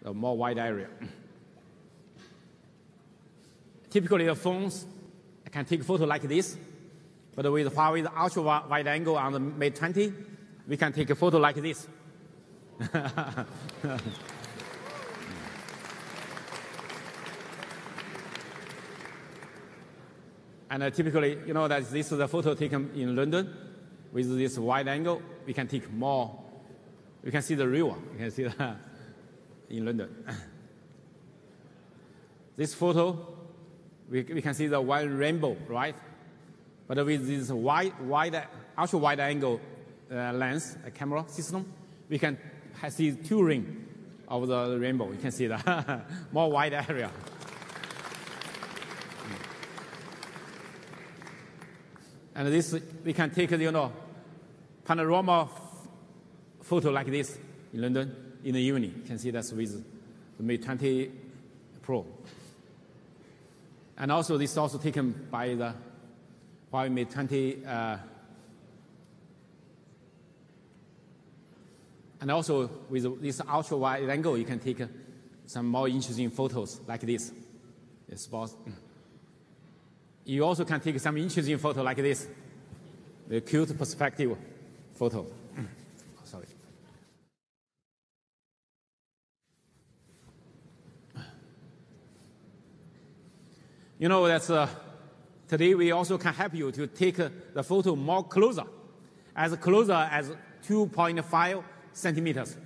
a more wide area. Typically, the phones can take a photo like this, but with Huawei's ultra-wide angle on the Mate 20, we can take a photo like this. And typically, you know that this is a photo taken in London. With this wide angle, we can take more. We can see the river. You can see that in London. This photo, we can see the one rainbow, right? But with this ultra-wide angle lens, a camera system, we can see two rings of the rainbow. You can see the more wide area. And this, we can take, panorama photo like this in London in the evening. You can see that's with the Mate 20 Pro. And also, this is also taken by the Huawei Mate 20. And also, with this ultra-wide angle, you can take some more interesting photos like this. You also can take some interesting photo like this, the cute perspective photo. Sorry. You know, today we also can help you to take the photo more closer as 2.5 centimeters.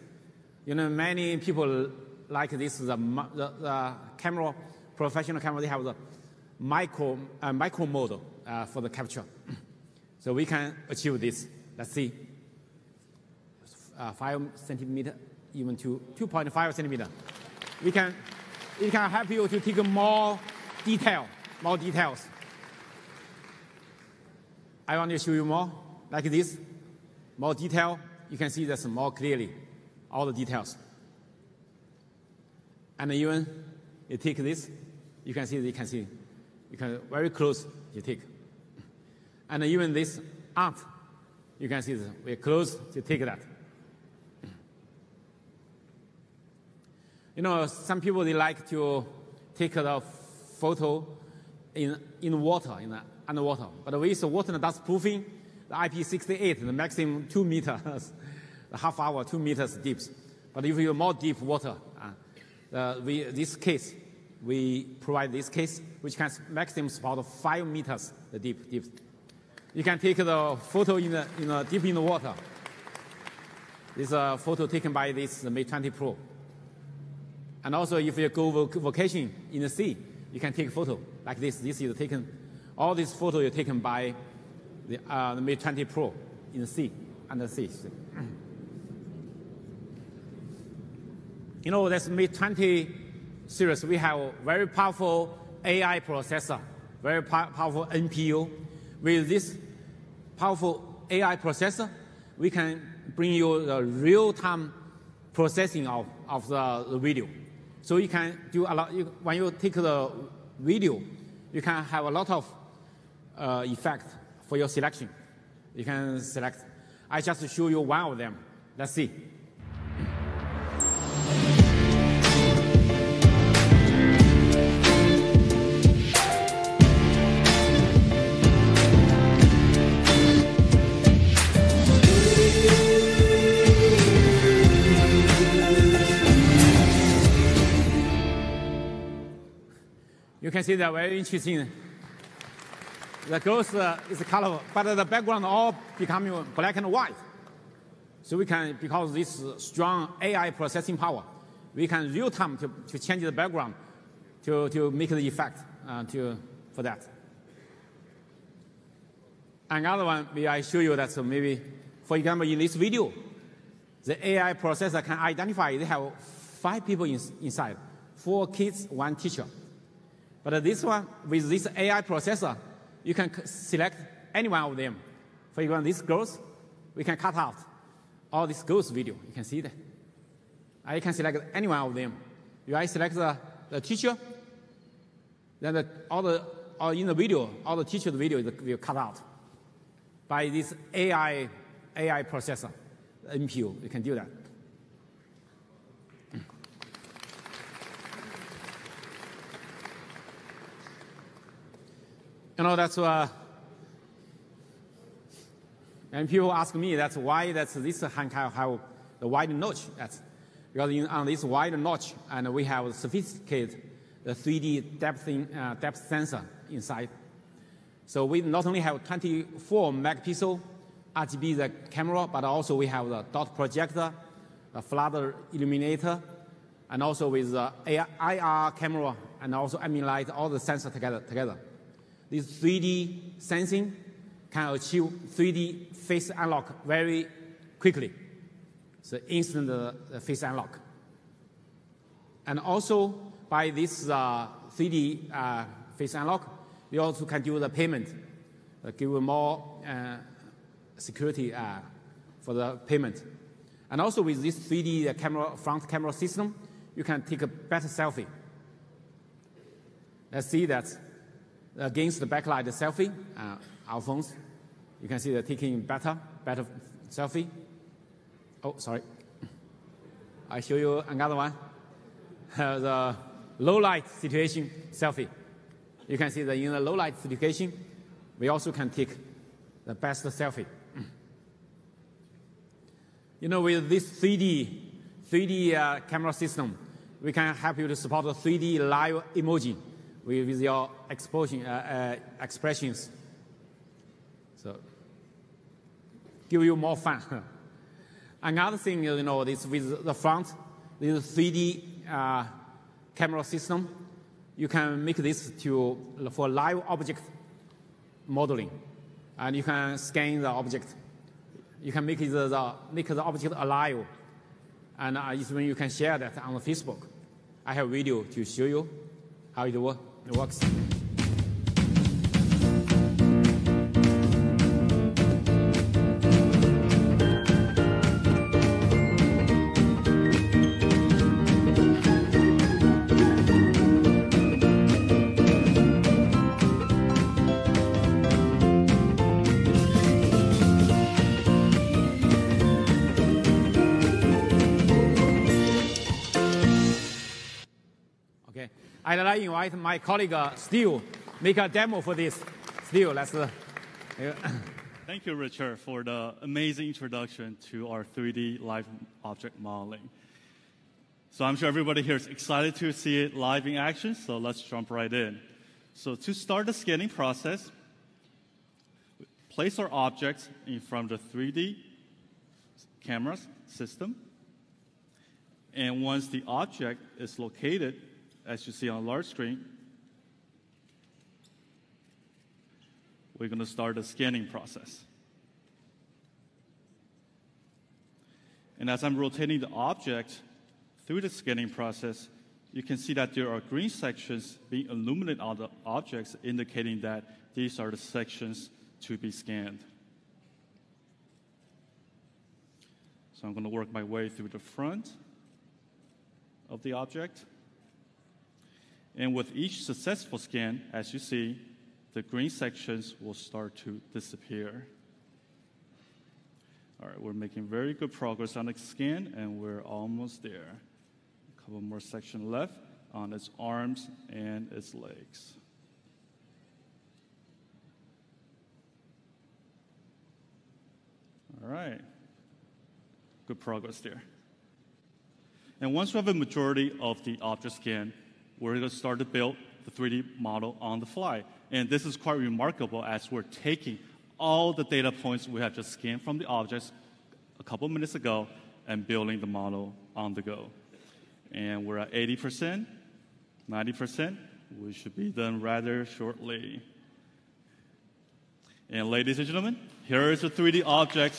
You know, many people like this, the camera, professional camera, they have the micro mode for the capture. So we can achieve this. Let's see. 5 centimeter, even to 2.5 centimeter. It can help you to take more details. I want to show you more, like this. More detail, you can see this more clearly, all the details. And even you take this, you can see, you can very close, you take. And even this ant, you can see this, we're close to take that. You know, some people, they like to take the photo in water, underwater. But with water dust proofing, the IP68, the maximum 2 meters, the half hour, 2 meters deep. But if you have more deep water, we provide this case, which can maximum about 5 meters deep. You can take the photo deep in the water. This is a photo taken by this Mate 20 Pro. And also, if you go vacation in the sea, you can take a photo like this. This is taken. All these photos are taken by the Mate 20 Pro in the sea, under the sea. You know, this Mate 20 series, we have a very powerful AI processor, very powerful NPU. With this powerful AI processor, we can bring you the real-time processing of the video. So you can do a lot. When you take the video, you can have a lot of effect for your selection. You can select. I just show you one of them. Let's see. You can see they're very interesting. The girls is colorful, but the background all becoming black and white. So we can, because this strong AI processing power, we can real time to change the background to make the effect for that. Another one, maybe I show you that. So maybe, for example, in this video, the AI processor can identify they have 5 people inside, 4 kids, 1 teacher. But this one, with this AI processor, you can select any one of them. For example, these girls, we can cut out all this girls' video. You can see that. I can select any one of them. If I select the teacher, then in the video, all the teacher's video will cut out by this AI processor, NPU. You can do that. know that's and people ask me that's why this handheld have the wide notch. That's because on this wide notch, and we have sophisticated the 3D depth sensor inside. So we not only have 24 megapixel RGB the camera, but also we have the dot projector, the flood illuminator, and also with the IR camera and also ambient light, all the sensors together. This 3D sensing can achieve 3D face unlock very quickly. So instant face unlock. And also by this 3D face unlock, we also can do the payment, give more security for the payment. And also with this 3D front camera system, you can take a better selfie. Let's see that against the backlight selfie, our phones, you can see they're taking better selfie. Oh, sorry. I show you another one. The low light situation selfie. You can see that in the low light situation, we also can take the best selfie. You know, with this 3D camera system, we can help you to support the 3D live emoji with your expressions. So, give you more fun. Another thing, you know, this with the front, this 3D camera system, you can make this for live object modeling, and you can scan the object. You can make the object alive, and when you can share that on Facebook. I have a video to show you how it works. I'd like to invite my colleague, Steve, make a demo for this. Steve, let's... Thank you, Richard, for the amazing introduction to our 3D live object modeling. So I'm sure everybody here is excited to see it live in action, so let's jump right in. So to start the scanning process, place our objects in front of the 3D camera system. And once the object is located, as you see on a large screen, we're going to start the scanning process. And as I'm rotating the object through the scanning process, you can see that there are green sections being illuminated on the objects, indicating that these are the sections to be scanned. So I'm going to work my way through the front of the object. And with each successful scan, as you see, the green sections will start to disappear. All right, we're making very good progress on the scan, and we're almost there. A couple more sections left on its arms and its legs. All right, good progress there. And once we have a majority of the object scan, we're going to start to build the 3D model on the fly. And this is quite remarkable as we're taking all the data points we have just scanned from the objects a couple minutes ago and building the model on the go. And we're at 80%, 90%. We should be done rather shortly. And ladies and gentlemen, here is the 3D object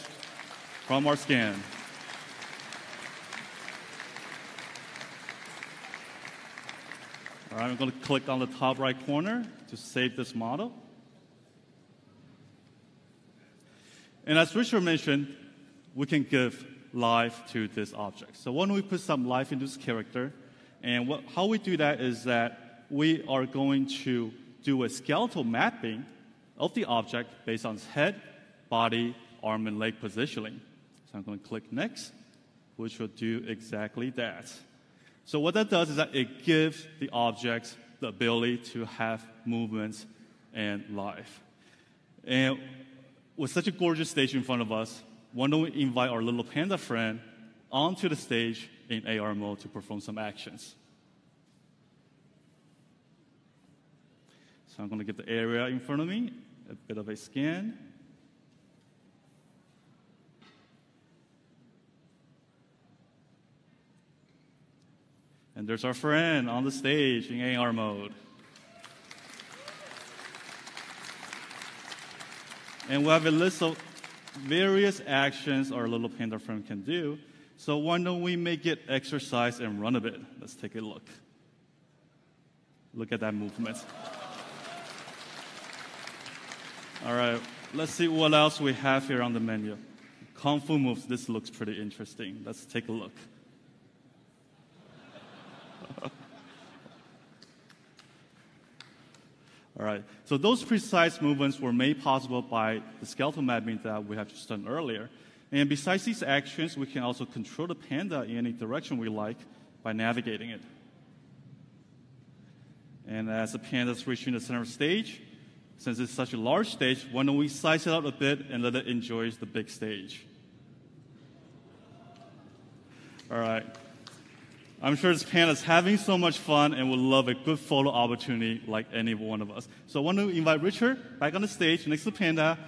from our scan. All right, I'm going to click on the top right corner to save this model. And as Richard mentioned, we can give life to this object. So why don't we put some life into this character? And how we do that is that we are going to do a skeletal mapping of the object based on its head, body, arm, and leg positioning. So I'm going to click Next, which will do exactly that. So what that does is that it gives the object the ability to have movements and live. And with such a gorgeous stage in front of us, why don't we invite our little panda friend onto the stage in AR mode to perform some actions. So I'm going to get the area in front of me, a bit of a scan. And there's our friend on the stage in AR mode. And we have a list of various actions our little panda friend can do. So why don't we make it exercise and run a bit? Let's take a look. Look at that movement. All right, let's see what else we have here on the menu. Kung Fu moves, this looks pretty interesting. Let's take a look. All right, so those precise movements were made possible by the skeletal mapping that we have just done earlier. And besides these actions, we can also control the panda in any direction we like by navigating it. And as the panda is reaching the center of the stage, since it's such a large stage, why don't we size it out a bit and let it enjoy the big stage? All right. I'm sure this panda is having so much fun and would love a good photo opportunity like any one of us. So I want to invite Richard back on the stage next to the panda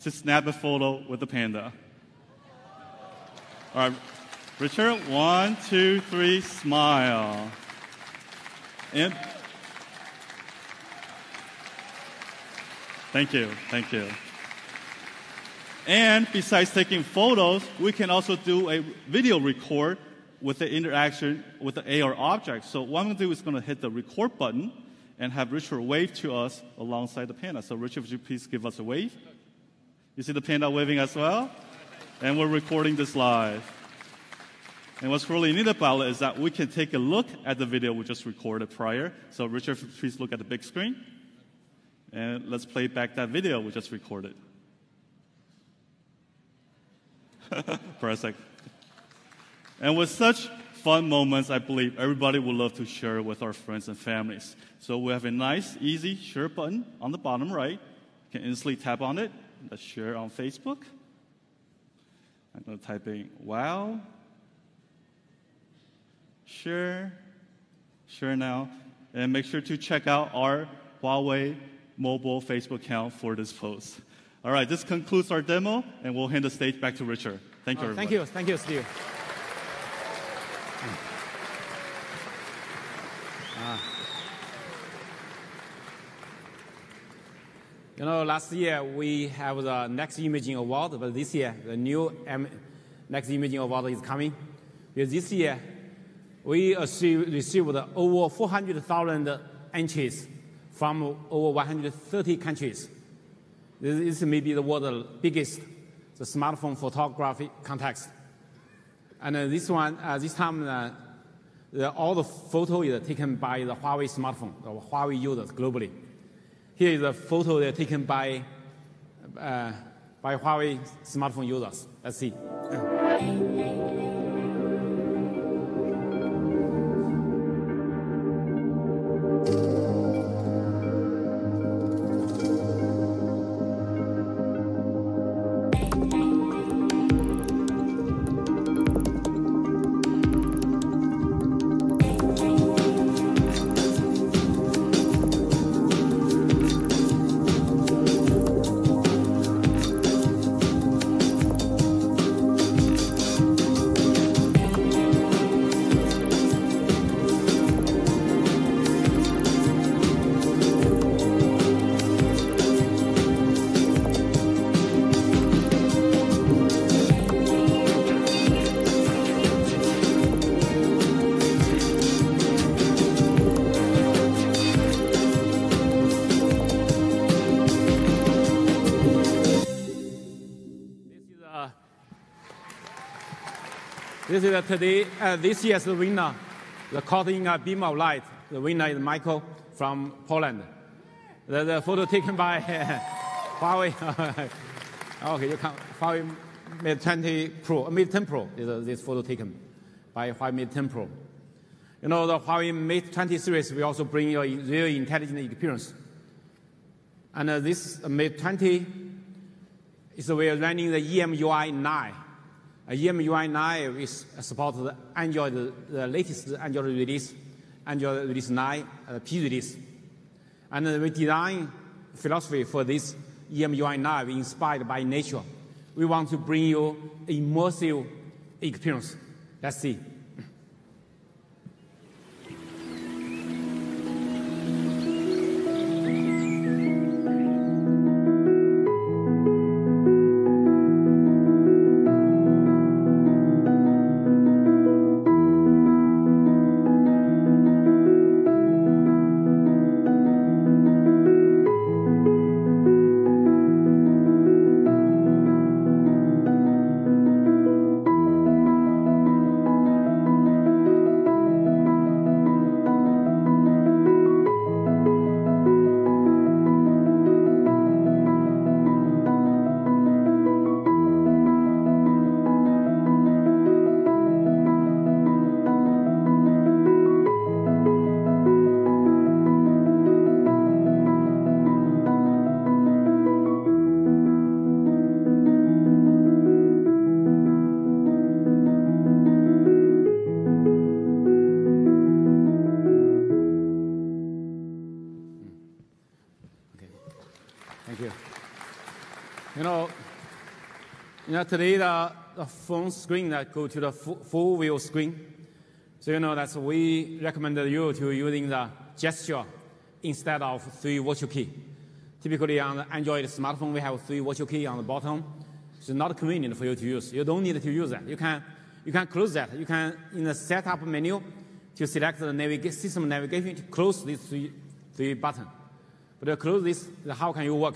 to snap a photo with the panda. All right, Richard, 1, 2, 3, smile. And thank you, thank you. And besides taking photos, we can also do a video record with the interaction with the AR object. So what I'm going to do is going to hit the record button and have Richard wave to us alongside the panda. So Richard, would you please give us a wave? You see the panda waving as well? And we're recording this live. And what's really neat about it is that we can take a look at the video we just recorded prior. So Richard, please look at the big screen. And let's play back that video we just recorded. For a sec. And with such fun moments, I believe everybody would love to share with our friends and families. So we have a nice, easy share button on the bottom right. You can instantly tap on it. Let's share on Facebook. I'm going to type in wow. Share now. And make sure to check out our Huawei mobile Facebook account for this post. All right, this concludes our demo, and we'll hand the stage back to Richard. Thank you, everybody. Thank you, Steve. You know, last year we have the Next Imaging Award, but this year the new Next Imaging Award is coming. Because this year we received over 400,000 entries from over 130 countries. This may be the world's biggest smartphone photography contest. And this time, all the photo is taken by the Huawei smartphone, the Huawei users globally. Here is a photo taken by Huawei smartphone users. Let's see. This is this year's winner, the caught in a beam of light. The winner is Michael from Poland. The photo taken by Huawei. Okay, you can Huawei Mate 20 Pro, Mate 10 Pro. This photo taken by Huawei Mate 10 Pro. You know, the Huawei Mate 20 series will also bring you a real intelligent experience. And this Mate 20 is we are running the EMUI 9. EMUI 9 is supports the Android, the latest Android release, Android release 9, P release. And we design philosophy for this EMUI 9 inspired by nature. We want to bring you immersive experience. Let's see. Thank you. Today the phone screen that go to the full view screen. So that we recommend you to using the gesture instead of 3 virtual key. Typically on the Android smartphone we have 3 virtual key on the bottom. It's not convenient for you to use. You don't need to use that. You can close that. You can in the setup menu to select the system navigation to close these three buttons. But to close this, how can you work?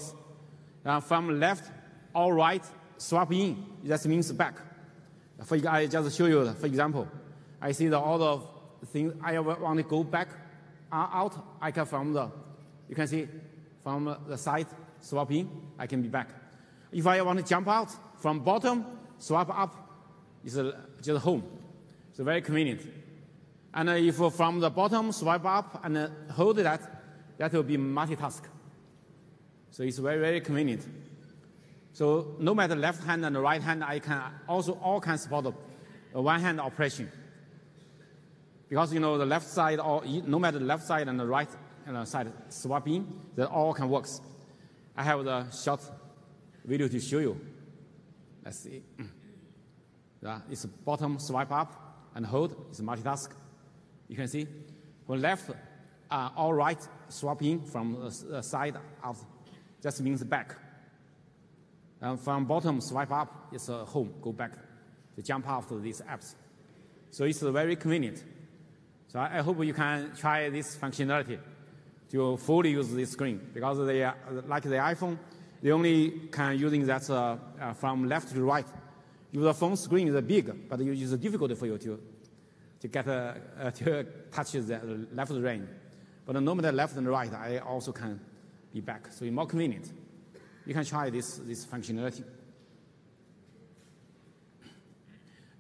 From left or right, swap in. That means back. I just show you. For example, I see all the things I want to go back out. I can you can see from the side swap in. I can be back. If I want to jump out from bottom, swap up. It's just home. So very convenient. And if from the bottom swipe up and hold that will be multitask. So it's very, very convenient. So no matter left hand and the right hand, I can also all can support one hand operation. Because the left side, or no matter the left side and the right side swap in, that all can work. I have the short video to show you. Let's see. It's bottom swipe up and hold. It's multitask. You can see from left or right swap in from the side out. That means back. From bottom swipe up, it's home, go back. To jump after these apps. So it's very convenient. So I hope you can try this functionality to fully use this screen. Because they are, like the iPhone, they only can using that from left to right. Your phone screen is big, but it's difficult for you to get to touch the left range. But no matter left and right, I also can be back. So it's more convenient. You can try this functionality.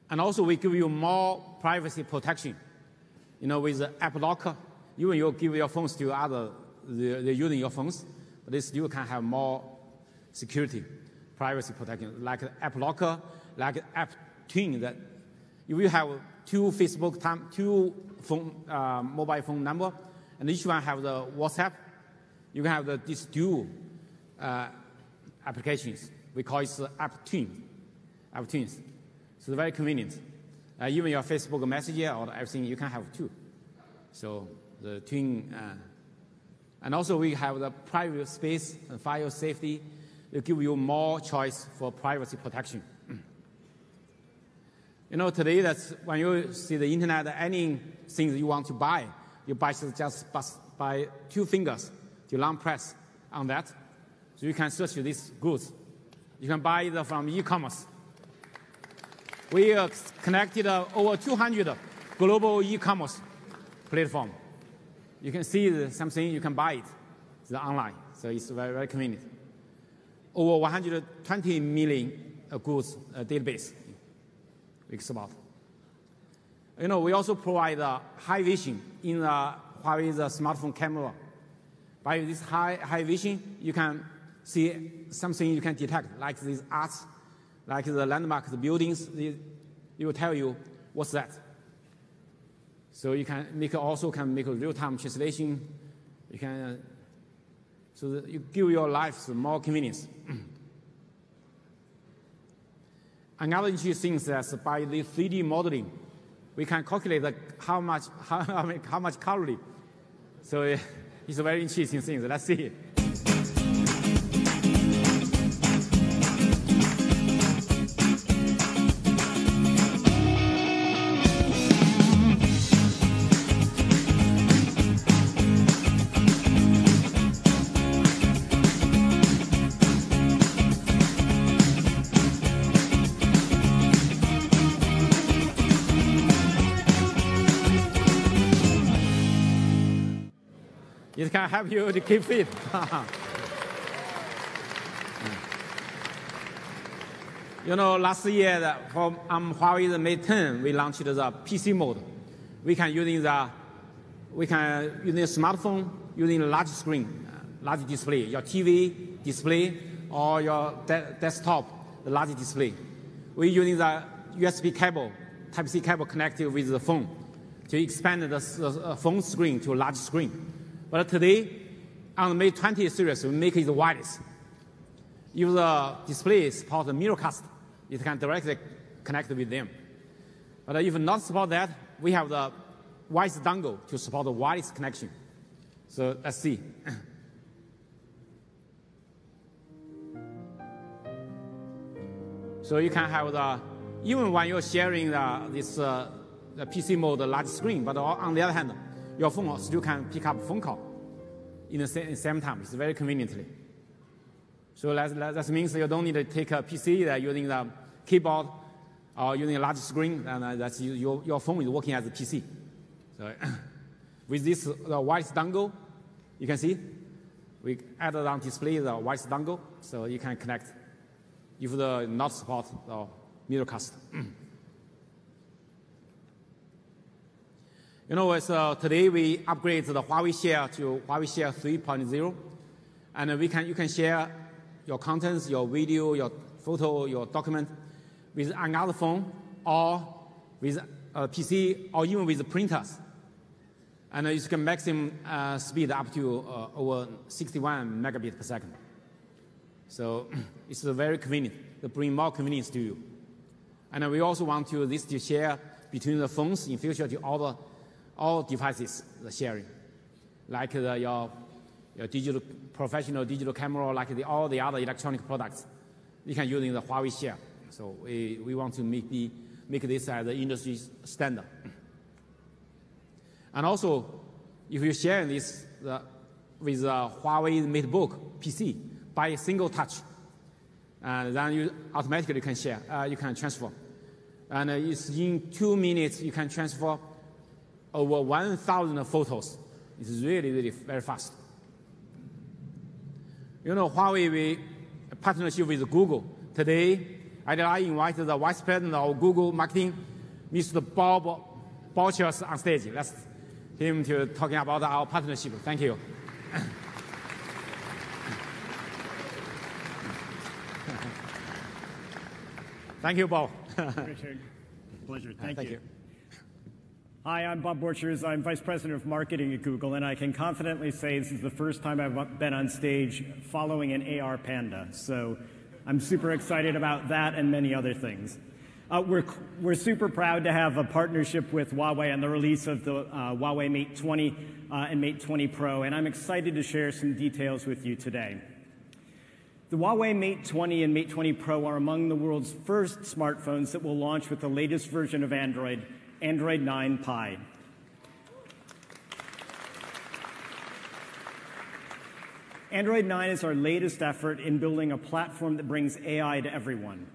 And also we give you more privacy protection. With the app locker, even you give your phones to they're using your phones, but they still can have more security, privacy protection, like app locker, like app twin. That if you have two mobile phone number, and each one have the WhatsApp, you can have these dual applications. We call it app twins. So it's very convenient. Even your Facebook Messenger or everything, you can have two. So the twin, and also we have the private space and file safety. They give you more choice for privacy protection. Today that's when you see the internet, anything you want to buy, you buy just by 2 fingers to long press on that. So you can search these goods. You can buy it from e-commerce. We connected over 200 global e-commerce platform. You can see something, you can buy it. It's online, so it's very, very convenient. Over 120 million goods database we support. We also provide high vision in Huawei's smartphone camera. By this high vision, you can see something you can detect, like these arts, like the landmarks, the buildings. It will tell you what's that. So you can also make a real-time translation. You can so that you give your life more convenience. Another interesting thing is that by the 3D modeling, we can calculate how much calorie. So it's a very interesting thing. Let's see. It can help you to keep fit. You know, last year for Huawei the Mate 10, we launched the PC mode. We can using a smartphone, using a large screen, large display, your TV display or your desktop, the large display. We're using the USB cable, Type-C cable connected with the phone to expand the phone screen to a large screen. But today, on the Mate 20 series, we make it wireless. If the display supports mirrorcast, it can directly connect with them. But if not support that, we have the wireless dongle to support the wireless connection. So let's see. So you can have even when you're sharing the PC mode, the large screen, but on the other hand, your phone still can pick up phone call in the same time. It's very conveniently. So that means you don't need to take a PC using the keyboard or using a large screen, and that's your phone is working as a PC. So with this wireless dongle, you can see we added on display the wireless dongle, so you can connect if the not support the mirrorcast. You know, today we upgrade the Huawei Share to Huawei Share 3.0, and you can share your contents, your video, your photo, your document with another phone or with a PC or even with printers. And you can maximum speed up to over 61 megabits per second. So it's very convenient. To bring more convenience to you. And we also want this to share between the phones in future to all devices, the sharing, like your professional digital camera, like all the other electronic products. You can use in the Huawei Share. So we want to make this as the industry standard. And also, if you share this with Huawei MateBook PC by a single touch, then you automatically can share, you can transfer. And it's in 2 minutes, you can transfer over 1,000 photos. It's really, really very fast. You know, Huawei, we partnership with Google. Today, I invited the Vice President of Google Marketing, Mr. Bob Bouchers, on stage. Let's him to talking about our partnership. Thank you. Thank you, Bob. Richard, pleasure. Thank you. Hi, I'm Bob Borchers. I'm Vice President of Marketing at Google, and I can confidently say this is the first time I've been on stage following an AR Panda. So I'm super excited about that and many other things. We're super proud to have a partnership with Huawei on the release of the Huawei Mate 20 and Mate 20 Pro, and I'm excited to share some details with you today. The Huawei Mate 20 and Mate 20 Pro are among the world's first smartphones that will launch with the latest version of Android 9 Pie. Android 9 is our latest effort in building a platform that brings AI to everyone.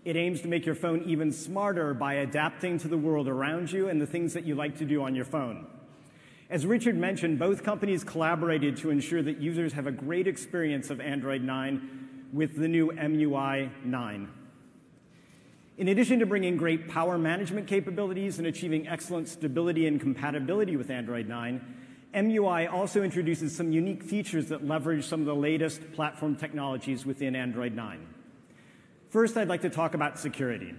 It aims to make your phone even smarter by adapting to the world around you and the things that you like to do on your phone. As Richard mentioned, both companies collaborated to ensure that users have a great experience of Android 9 with the new MUI 9. In addition to bringing great power management capabilities and achieving excellent stability and compatibility with Android 9, MUI also introduces some unique features that leverage some of the latest platform technologies within Android 9. First, I'd like to talk about security.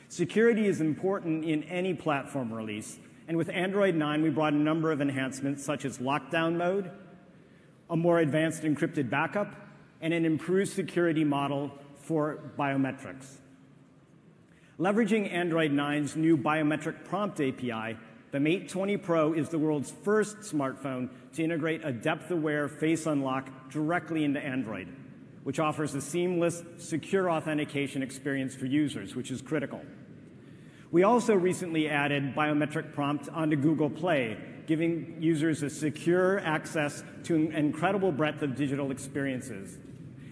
Security is important in any platform release, and with Android 9, we brought a number of enhancements such as lockdown mode, a more advanced encrypted backup, and an improved security model for biometrics. Leveraging Android 9's new biometric prompt API, the Mate 20 Pro is the world's first smartphone to integrate a depth-aware face unlock directly into Android, which offers a seamless, secure authentication experience for users, which is critical. We also recently added biometric prompt onto Google Play, giving users a secure access to an incredible breadth of digital experiences.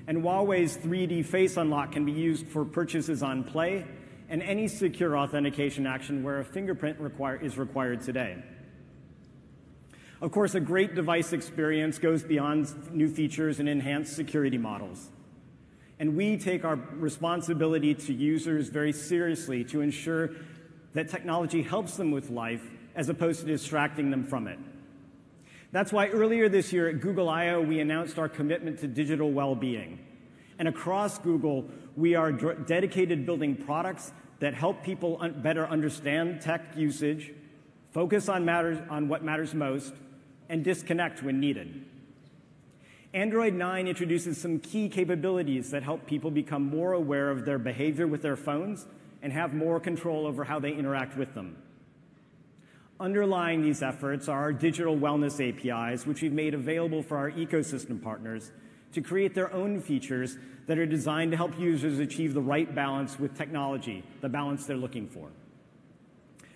And Huawei's 3D face unlock can be used for purchases on Play and any secure authentication action where a fingerprint is required today. Of course, a great device experience goes beyond new features and enhanced security models. And we take our responsibility to users very seriously to ensure that technology helps them with life as opposed to distracting them from it. That's why earlier this year at Google I/O, we announced our commitment to digital well-being. And across Google, we are dedicated to building products that help people better understand tech usage, focus on what matters most, and disconnect when needed. Android 9 introduces some key capabilities that help people become more aware of their behavior with their phones and have more control over how they interact with them. Underlying these efforts are our digital wellness APIs, which we've made available for our ecosystem partners to create their own features that are designed to help users achieve the right balance with technology, the balance they're looking for.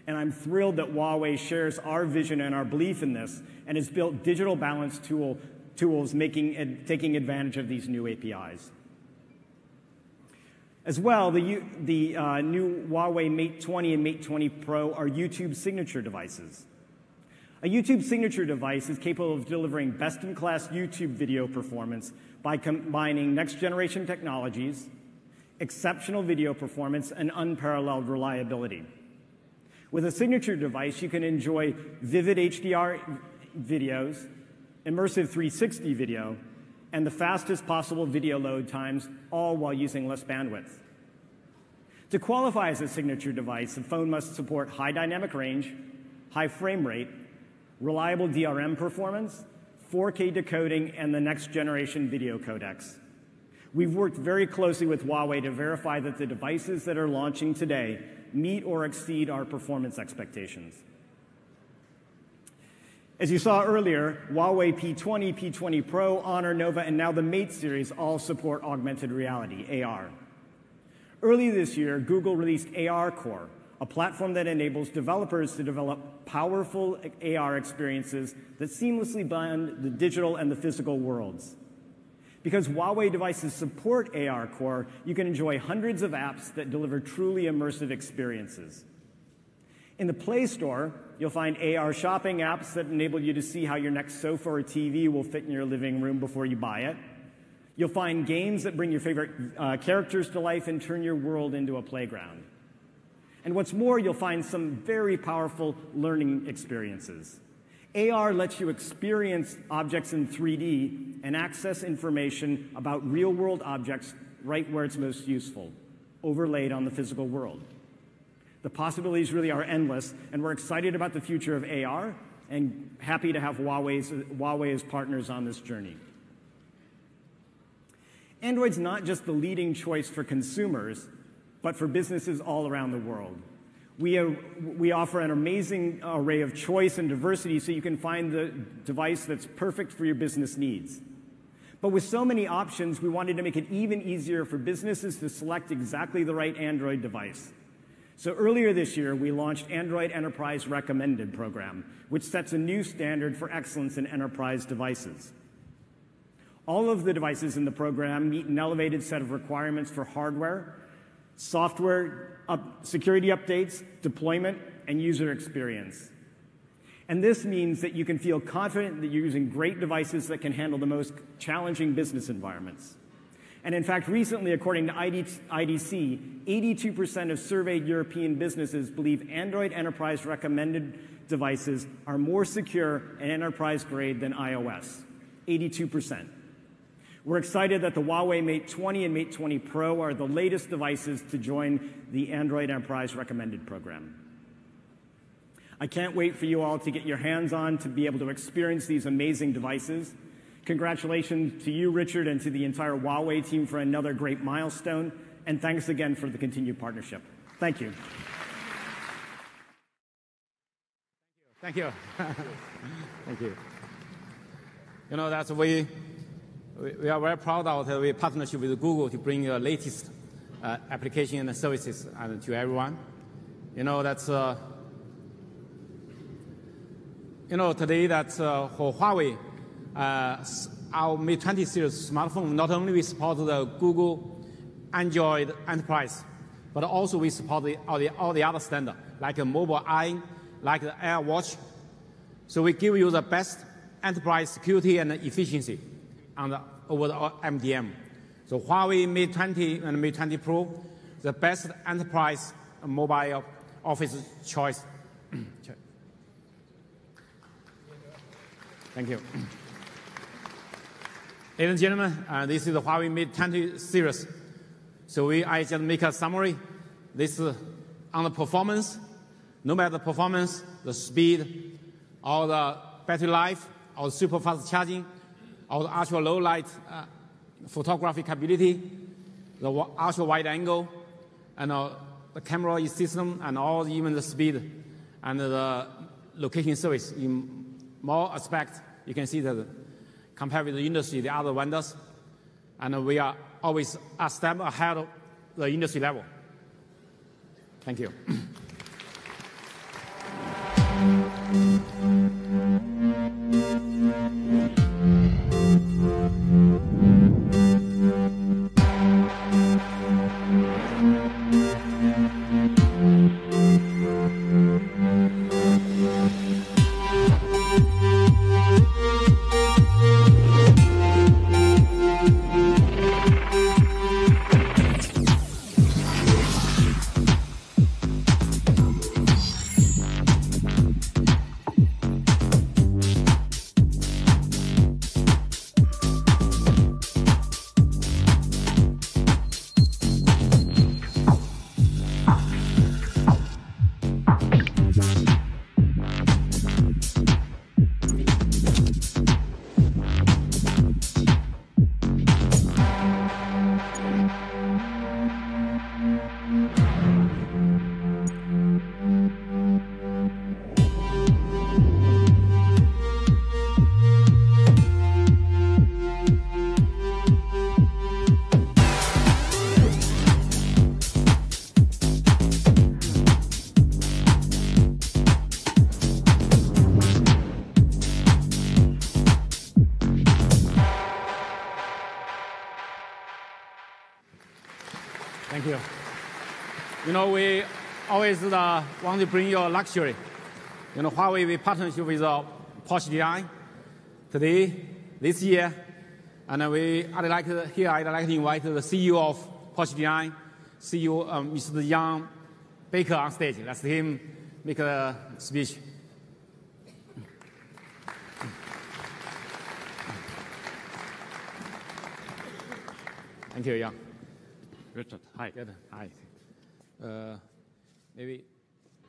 And I'm thrilled that Huawei shares our vision and our belief in this and has built digital balance tools taking advantage of these new APIs. As well, the new Huawei Mate 20 and Mate 20 Pro are YouTube signature devices. A YouTube signature device is capable of delivering best-in-class YouTube video performance by combining next-generation technologies, exceptional video performance, and unparalleled reliability. With a signature device, you can enjoy vivid HDR videos, immersive 360 video, and the fastest possible video load times, all while using less bandwidth. To qualify as a signature device, the phone must support high dynamic range, high frame rate, reliable DRM performance, 4K decoding, and the next generation video codecs. We've worked very closely with Huawei to verify that the devices that are launching today meet or exceed our performance expectations. As you saw earlier, Huawei P20, P20 Pro, Honor, Nova, and now the Mate series all support augmented reality, AR. Earlier this year, Google released AR Core, a platform that enables developers to develop powerful AR experiences that seamlessly blend the digital and the physical worlds. Because Huawei devices support AR Core, you can enjoy hundreds of apps that deliver truly immersive experiences. In the Play Store, you'll find AR shopping apps that enable you to see how your next sofa or TV will fit in your living room before you buy it. You'll find games that bring your favorite characters to life and turn your world into a playground. And what's more, you'll find some very powerful learning experiences. AR lets you experience objects in 3D and access information about real-world objects right where it's most useful, overlaid on the physical world. The possibilities really are endless, and we're excited about the future of AR and happy to have Huawei as partners on this journey. Android's not just the leading choice for consumers, but for businesses all around the world. We offer an amazing array of choice and diversity so you can find the device that's perfect for your business needs. But with so many options, we wanted to make it even easier for businesses to select exactly the right Android device. So earlier this year, we launched Android Enterprise Recommended program, which sets a new standard for excellence in enterprise devices. All of the devices in the program meet an elevated set of requirements for hardware, software, security updates, deployment, and user experience. And this means that you can feel confident that you're using great devices that can handle the most challenging business environments. And in fact, recently, according to IDC, 82% of surveyed European businesses believe Android Enterprise Recommended devices are more secure and enterprise-grade than iOS, 82%. We're excited that the Huawei Mate 20 and Mate 20 Pro are the latest devices to join the Android Enterprise Recommended program. I can't wait for you all to get your hands on to be able to experience these amazing devices. Congratulations to you, Richard, and to the entire Huawei team for another great milestone, and thanks again for the continued partnership. Thank you. Thank you. Thank you. You know, that's we are very proud of the partnership with Google to bring the latest application and services to everyone. You know, that's today that for Huawei, our Mate 20 series smartphone, not only we support the Google Android Enterprise, but also we support all the other standards, like a mobile eye, like the AirWatch. So we give you the best enterprise security and efficiency over the MDM. So Huawei Mate 20 and Mate 20 Pro, the best enterprise mobile office choice. Thank you. Ladies and gentlemen, this is the Huawei Mate 20 series. So I just make a summary. This is on the performance. No matter the performance, the speed, or the battery life, or the super fast charging, or the ultra low light photographic capability, the ultra wide angle, and the camera system, and even the speed and the location service in more aspects. You can see that compared with the industry, the other vendors, and we are always a step ahead of the industry level. Thank you. Thank you. You know, we always want to bring you luxury. You know, Huawei, we partnership with Porsche Design today, this year, and I'd like to invite the CEO of Porsche Design, CEO Mr. Jan Baker on stage. Let's let him make a speech. Thank you, Jan. Richard, hi. Good. Hi. Maybe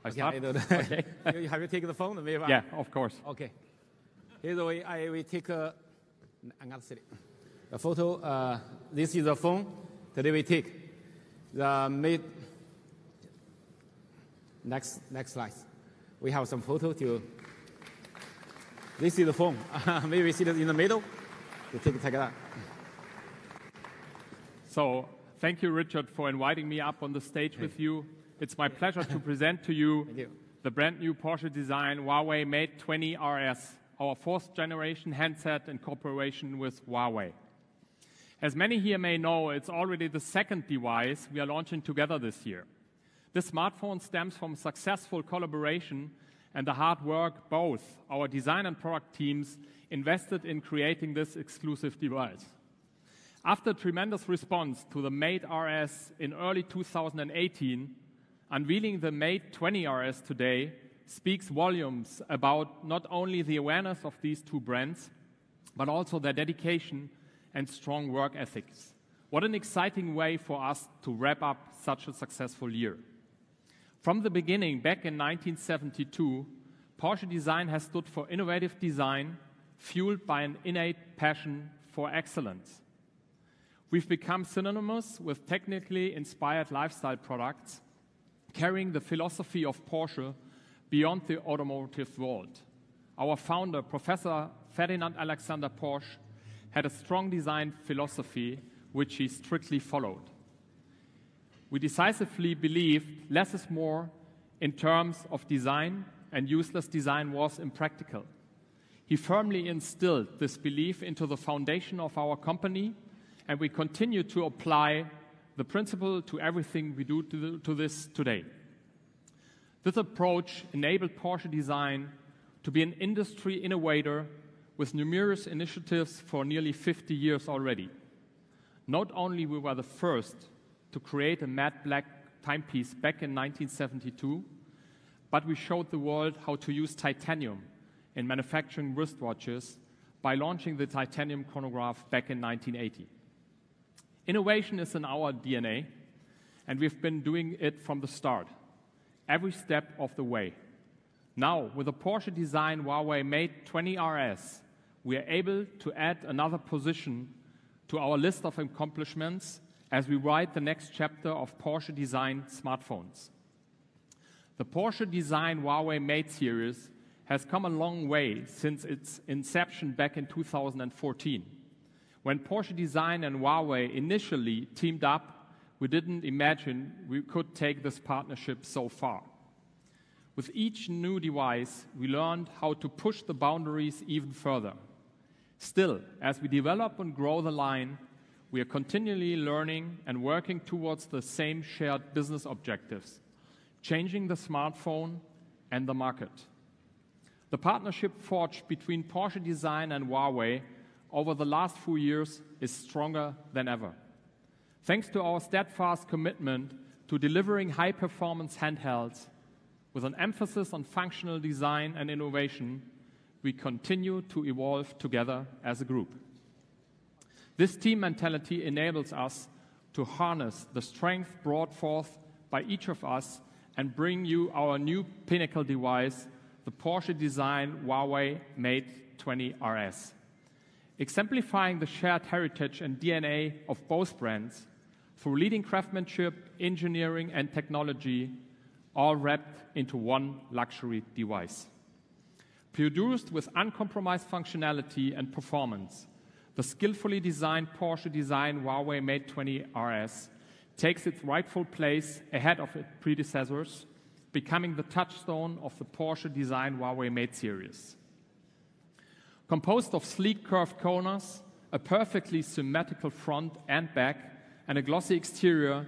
I start? Okay. Have you taken the phone? Maybe yeah, of course. Okay. Here's the way we take a photo. This is the phone. Today we take the Mate. Next slide. We have some photo to. This is the phone. Maybe we see it in the middle. We take that. So thank you, Richard, for inviting me up on the stage with you. It's my pleasure to present to you the brand new Porsche design Huawei Mate 20 RS, our fourth generation handset in cooperation with Huawei. As many here may know, it's already the second device we are launching together this year. This smartphone stems from successful collaboration and the hard work both our design and product teams invested in creating this exclusive device. After tremendous response to the Mate RS in early 2018, unveiling the Mate 20 RS today speaks volumes about not only the awareness of these two brands, but also their dedication and strong work ethics. What an exciting way for us to wrap up such a successful year. From the beginning, back in 1972, Porsche Design has stood for innovative design, fueled by an innate passion for excellence. We've become synonymous with technically inspired lifestyle products, carrying the philosophy of Porsche beyond the automotive world. Our founder, Professor Ferdinand Alexander Porsche, had a strong design philosophy which he strictly followed. We decisively believed less is more in terms of design, and useless design was impractical. He firmly instilled this belief into the foundation of our company, and we continue to apply the principle to everything we do to this today. This approach enabled Porsche Design to be an industry innovator with numerous initiatives for nearly 50 years already. Not only we were the first to create a matte black timepiece back in 1972, but we showed the world how to use titanium in manufacturing wristwatches by launching the titanium chronograph back in 1980. Innovation is in our DNA, and we've been doing it from the start, every step of the way. Now, with the Porsche Design Huawei Mate 20 RS, we are able to add another position to our list of accomplishments as we write the next chapter of Porsche Design smartphones. The Porsche Design Huawei Mate series has come a long way since its inception back in 2014. When Porsche Design and Huawei initially teamed up, we didn't imagine we could take this partnership so far. With each new device, we learned how to push the boundaries even further. Still, as we develop and grow the line, we are continually learning and working towards the same shared business objectives, changing the smartphone and the market. The partnership forged between Porsche Design and Huawei over the last few years is stronger than ever. Thanks to our steadfast commitment to delivering high-performance handhelds with an emphasis on functional design and innovation, we continue to evolve together as a group. This team mentality enables us to harness the strength brought forth by each of us and bring you our new pinnacle device, the Porsche Design Huawei Mate 20 RS. Exemplifying the shared heritage and DNA of both brands through leading craftsmanship, engineering, and technology, all wrapped into one luxury device. Produced with uncompromised functionality and performance, the skillfully designed Porsche Design Huawei Mate 20 RS takes its rightful place ahead of its predecessors, becoming the touchstone of the Porsche Design Huawei Mate series. Composed of sleek curved corners, a perfectly symmetrical front and back, and a glossy exterior,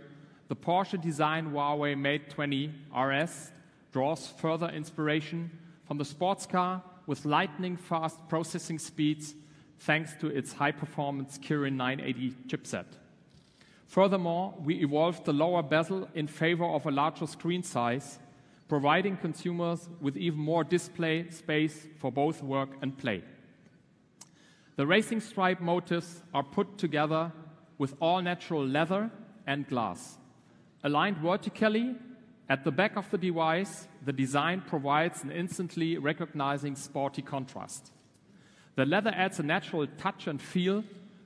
the Porsche Design Huawei Mate 20 RS draws further inspiration from the sports car with lightning-fast processing speeds thanks to its high-performance Kirin 980 chipset. Furthermore, we evolved the lower bezel in favor of a larger screen size, providing consumers with even more display space for both work and play. The racing stripe motifs are put together with all-natural leather and glass. Aligned vertically at the back of the device, the design provides an instantly recognizing sporty contrast. The leather adds a natural touch and feel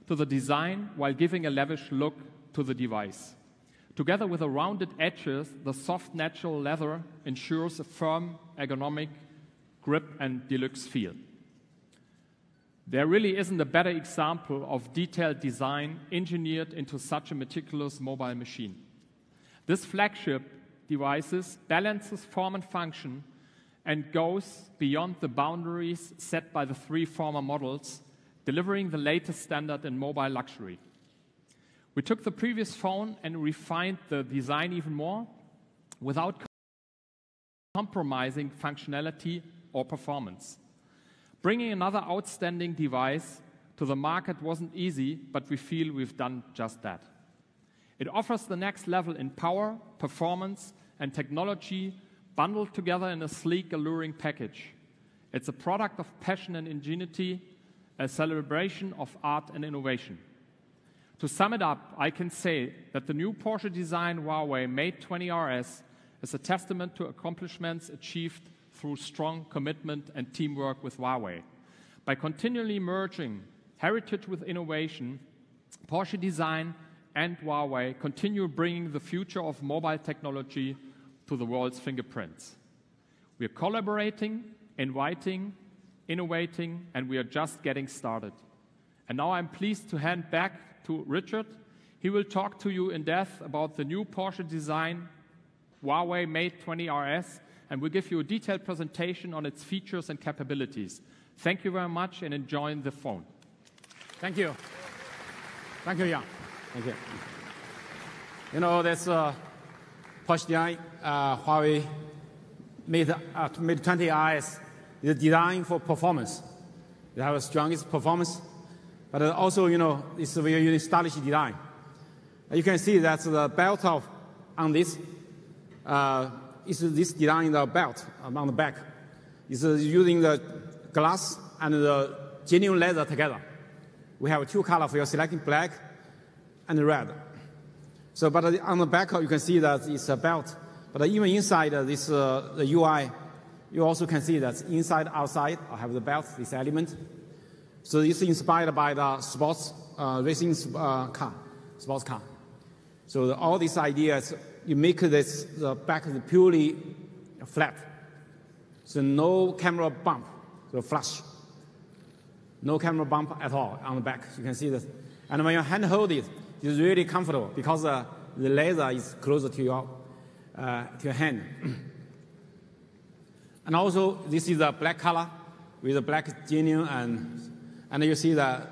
to the design while giving a lavish look to the device. Together with the rounded edges, the soft natural leather ensures a firm, ergonomic grip and deluxe feel. There really isn't a better example of detailed design engineered into such a meticulous mobile machine. This flagship device balances form and function and goes beyond the boundaries set by the three former models, delivering the latest standard in mobile luxury. We took the previous phone and refined the design even more without compromising functionality or performance. Bringing another outstanding device to the market wasn't easy, but we feel we've done just that. It offers the next level in power, performance, and technology, bundled together in a sleek, alluring package. It's a product of passion and ingenuity, a celebration of art and innovation. To sum it up, I can say that the new Porsche design Huawei Mate 20 RS is a testament to accomplishments achieved through strong commitment and teamwork with Huawei. By continually merging heritage with innovation, Porsche design and Huawei continue bringing the future of mobile technology to the world's fingerprints. We are collaborating, inviting, innovating, and we are just getting started. And now I'm pleased to hand back to Richard. He will talk to you in depth about the new Porsche design Huawei Mate 20 RS, and will give you a detailed presentation on its features and capabilities. Thank you very much, and enjoy the phone. Thank you. Thank you, Jan. Thank you. You know, that's Porsche design, Huawei Mate 20 RS is designed for performance. It has the strongest performance, but also, you know, it's a very stylish design. You can see that the belt on this is this design in the belt on the back. It's using the glass and the genuine leather together. We have two colors for your selecting, black and red. So, but on the back you can see that it's a belt. But even inside this the UI, you also can see that inside, outside, I have the belt, this element. So it's inspired by the sports racing car, sports car. So all these ideas, you make this the back purely flat. So no camera bump, so flush. No camera bump at all on the back. You can see this. And when you hand hold it, it's really comfortable because the laser is closer to your hand. And also, this is a black color with a black genuine, and you see the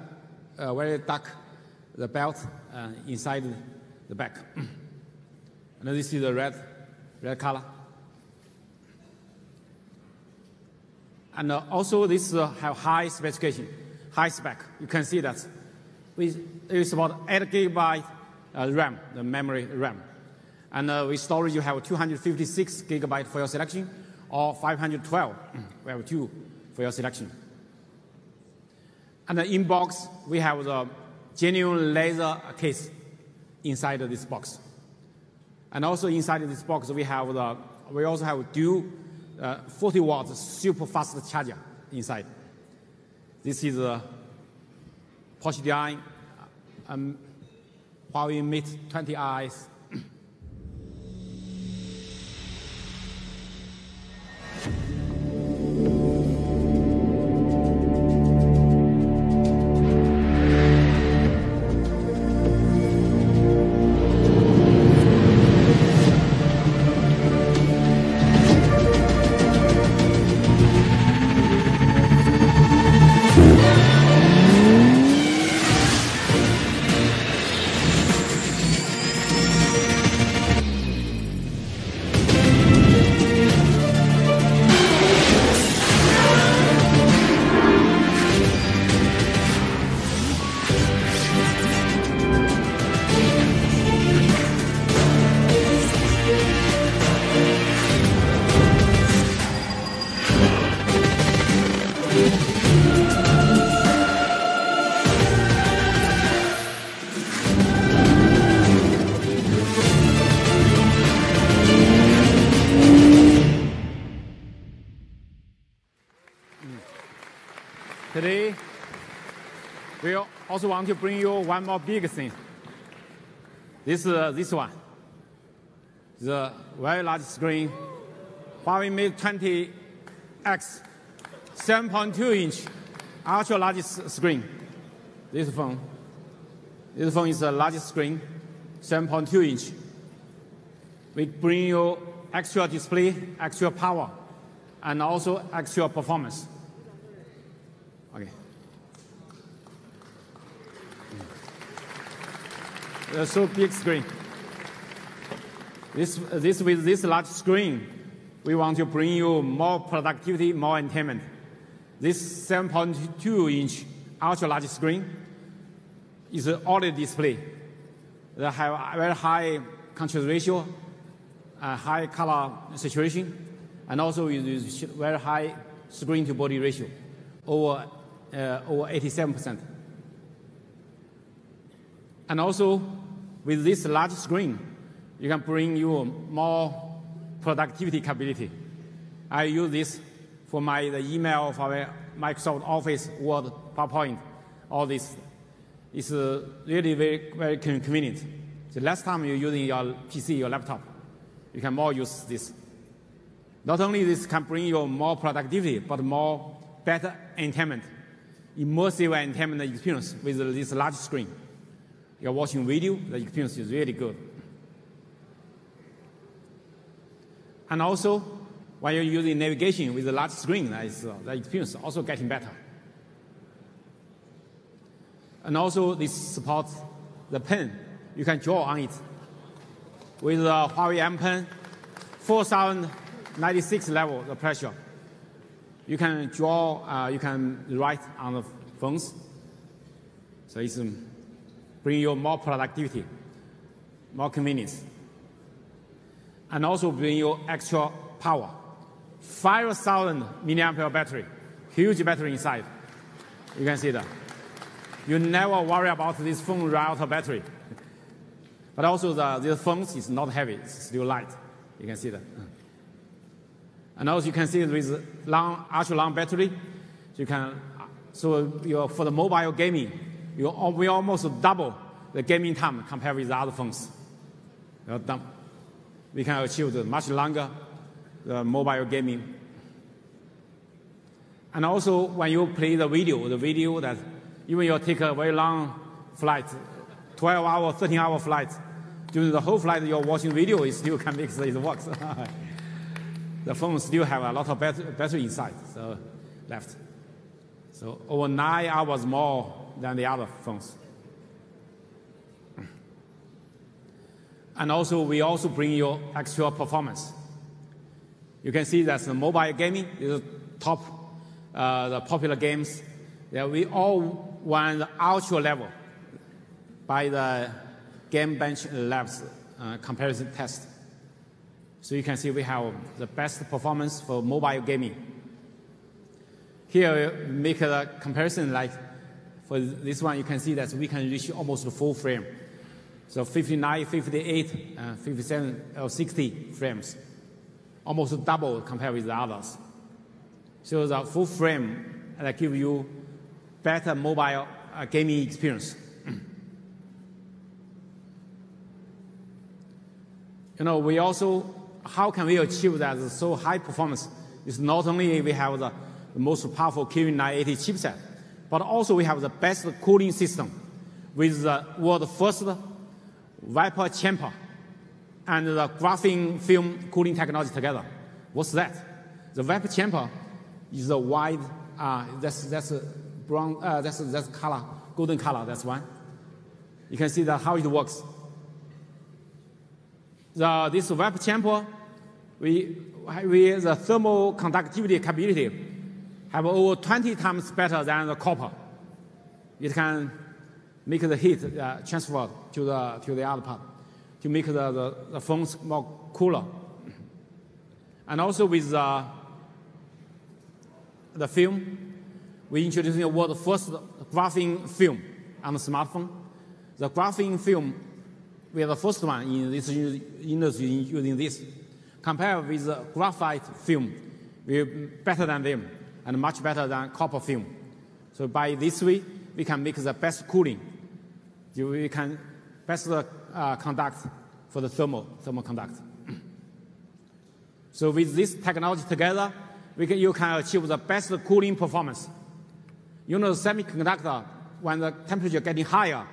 very dark the belt inside the back. And this is the red color. And also, this have high specification, high spec. You can see that it's about 8 GB RAM, the memory RAM. And with storage, you have 256 GB for your selection, or 512. We have 2 for your selection. And in box, we have the genuine laser case inside of this box. And also inside of this box, we also have dual 40 watts super fast charger inside. This is a Porsche design Huawei Mate 20 RS. Today, we also want to bring you one more big thing. This one, the very large screen, Huawei Mate 20X, 7.2-inch, ultra large screen. This phone is the largest screen, 7.2-inch. We bring you extra display, extra power, and also extra performance. Okay. So big screen. With this large screen, we want to bring you more productivity, more entertainment. This 7.2-inch ultra large screen is an OLED display. They have a very high contrast ratio, high color saturation, And also we use very high screen-to-body ratio, over 87%. And also, with this large screen, you can bring you more productivity capability. I use this for the email, for my Microsoft Office, Word, PowerPoint, all this. It's really very, very convenient. The last time you're using your PC, your laptop, you can more use this. Not only this can bring you more productivity, but more better entertainment, immersive entertainment experience with this large screen. You're watching video, the experience is really good. And also, when you're using navigation with a large screen, the experience is also getting better. And also, this supports the pen. You can draw on it. With the Huawei M Pen, 4096 level, the pressure. You can draw, you can write on the phones. So it's bring you more productivity, more convenience. And also bring you extra power. 5,000 milliampere battery, huge battery inside. You can see that. You never worry about this phone run out of battery. But also the phones is not heavy, it's still light. You can see that. And also you can see with ultra long battery, you can, so for the mobile gaming, we almost double the gaming time compared with the other phones. We can achieve the much longer mobile gaming. And also when you play the video that even you take a very long flight, 12-hour, 13-hour flight, during the whole flight you're watching video, it still can make it work. The phone still have a lot of battery inside, so left. So over 9 hours more than the other phones. And also, we also bring you extra performance. You can see that the mobile gaming is top, the popular games. That we all won the ultra level by the Game Bench Labs comparison test. So you can see we have the best performance for mobile gaming. Here, we make a comparison like for this one, you can see that we can reach almost full frame. So 59, 58, 57, or 60 frames. Almost double compared with the others. So the full frame that gives you better mobile gaming experience. We also, how can we achieve that so high performance? It's not only we have the most powerful Kirin980 chipset, but also we have the best cooling system with the world's first vapor chamber and the graphene film cooling technology together. What's that? The vapor chamber is a wide, that's brown, that's color, golden color, that's one. You can see that how it works. This vapor chamber, the thermal conductivity capability have over 20 times better than the copper. It can make the heat transfer to the other part to make the phones more cooler. And also with the film, we introduced the world's first graphene film on the smartphone. The graphene film, we are the first one in this industry using this. Compared with the graphite film, we're better than them and much better than copper film. So by this way, we can make the best cooling. We can best conduct for the thermal conduct. So with this technology together, you can achieve the best cooling performance. The semiconductor, when the temperature getting higher,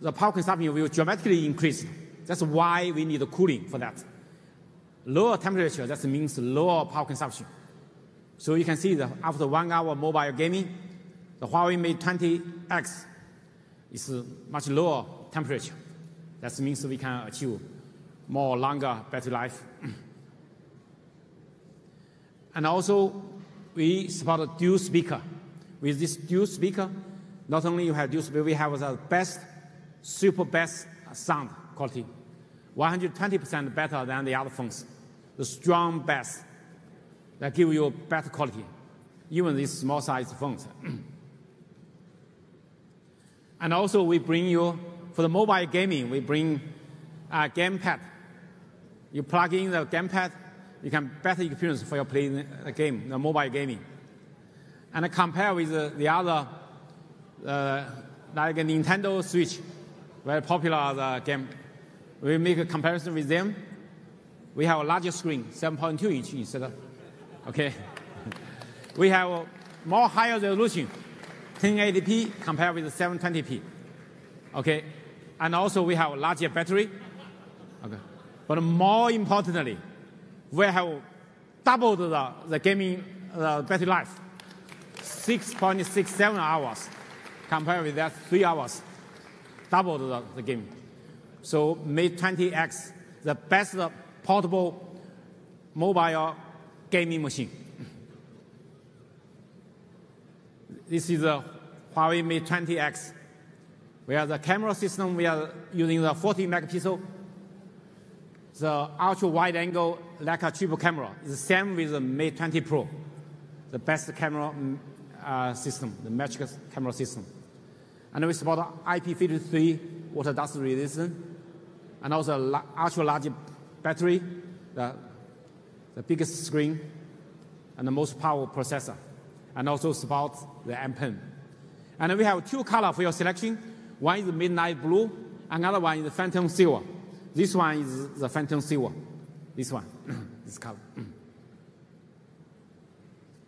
the power consumption will dramatically increase. That's why we need cooling for that. Lower temperature, that means lower power consumption. So you can see that after 1 hour mobile gaming, the Huawei Mate 20X is much lower temperature. That means we can achieve more longer battery life. And also, we support a dual speaker. With this dual speaker, not only you have dual speaker, we have the best, super best sound quality, 120% better than the other phones. The strong bass that give you better quality, even these small-sized phones. And also, we bring you, for the mobile gaming, we bring a gamepad. You plug in the gamepad, you can better experience for your playing the game, the mobile gaming. And compare with the other, like a Nintendo Switch, very popular game. We make a comparison with them. We have a larger screen, 7.2 inch instead of, okay. We have more higher resolution, 1080p compared with 720p, okay. And also we have a larger battery, okay. But more importantly, we have doubled the gaming battery life, 6.67 hours compared with that 3 hours, doubled the game. So Mate 20X, the best portable mobile gaming machine. This is the Huawei Mate 20X. We have the camera system. We are using the 40 megapixel. The ultra wide angle, like a triple camera, is the same with the Mate 20 Pro, the best camera system, the magic camera system. And we support IP53 water dust resistant, and also ultra large battery, the biggest screen, and the most powerful processor, and also support the M Pen. And we have two colors for your selection. One is midnight blue, another one is phantom silver. This one is the phantom silver. This one, this color.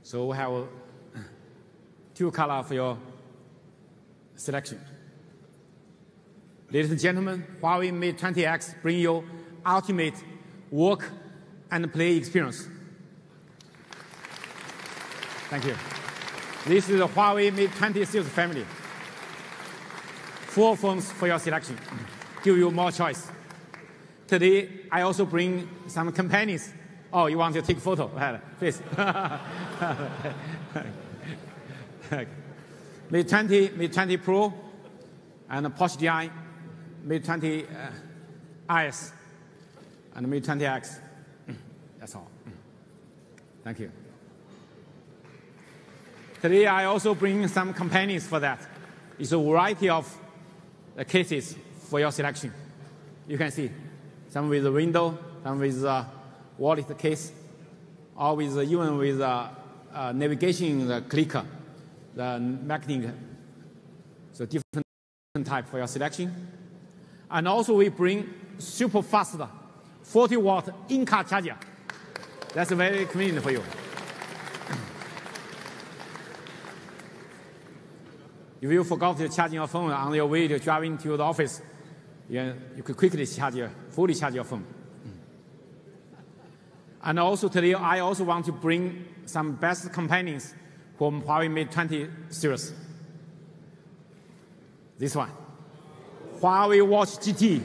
So we have two colors for your selection. Ladies and gentlemen, Huawei Mate 20X bring you ultimate work and play experience. Thank you. This is the Huawei Mate 20 series family. 4 phones for your selection. Give you more choice. Today, I also bring some companions. Oh, you want to take a photo? Please. Mate 20, Mate 20 Pro, and Porsche GI, Mate 20 IS, and Mate 20X. That's all. Thank you. Today, I also bring some companions for that. It's a variety of cases for your selection. You can see some with a window, some with a wallet case, or with even with a navigation clicker, the magnetic. So different type for your selection. And also we bring super fast 40-watt in-car charger. That's very convenient for you. If you forgot to charge your phone on your way to driving to the office, you could quickly fully charge your phone. And also today, I also want to bring some best companions from Huawei Mate 20 series. This one, Huawei Watch GT.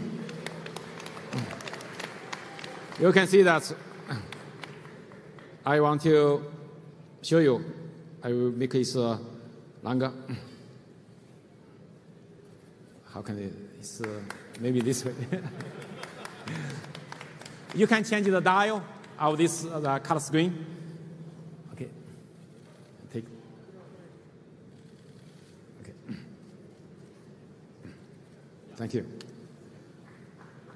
You can see that I want to show you. I will make it longer. How can it's maybe this way. You can change the dial of this color screen. Okay. Okay. Thank you.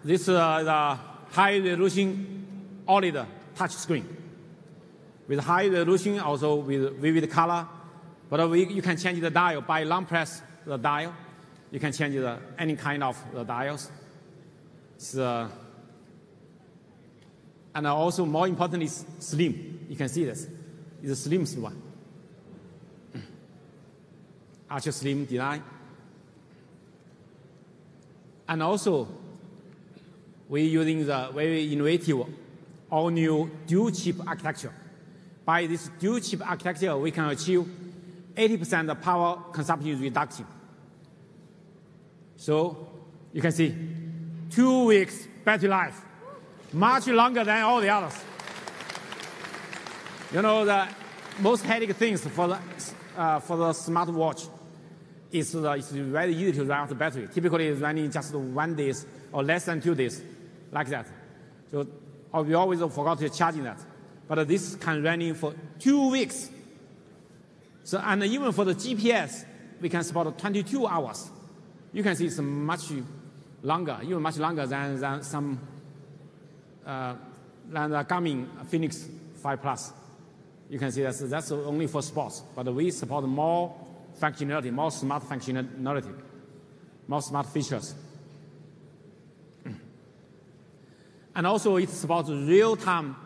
This is the high-resolution OLED touch screen. With high resolution, also with vivid color. But you can change the dial by long press the dial. You can change any kind of the dials. And also, more importantly, is slim. You can see this. It's the slimmest one. Ultra slim design. And also, we're using the very innovative all-new dual-chip architecture. By this dual-chip architecture, we can achieve 80% power consumption reduction. So you can see 2 weeks battery life, much longer than all the others. You know, the most headache things for the smartwatch is it's very easy to run out the battery. Typically, it's running just 1 day or less than 2 days, like that. So we always forgot to charge that. but this can running for 2 weeks. So, and even for the GPS, we can support 22 hours. You can see it's much longer, even much longer than some than the Garmin Phoenix 5 Plus. You can see that's only for sports, but we support more functionality, more smart functionality, more smart features. And also it supports real-time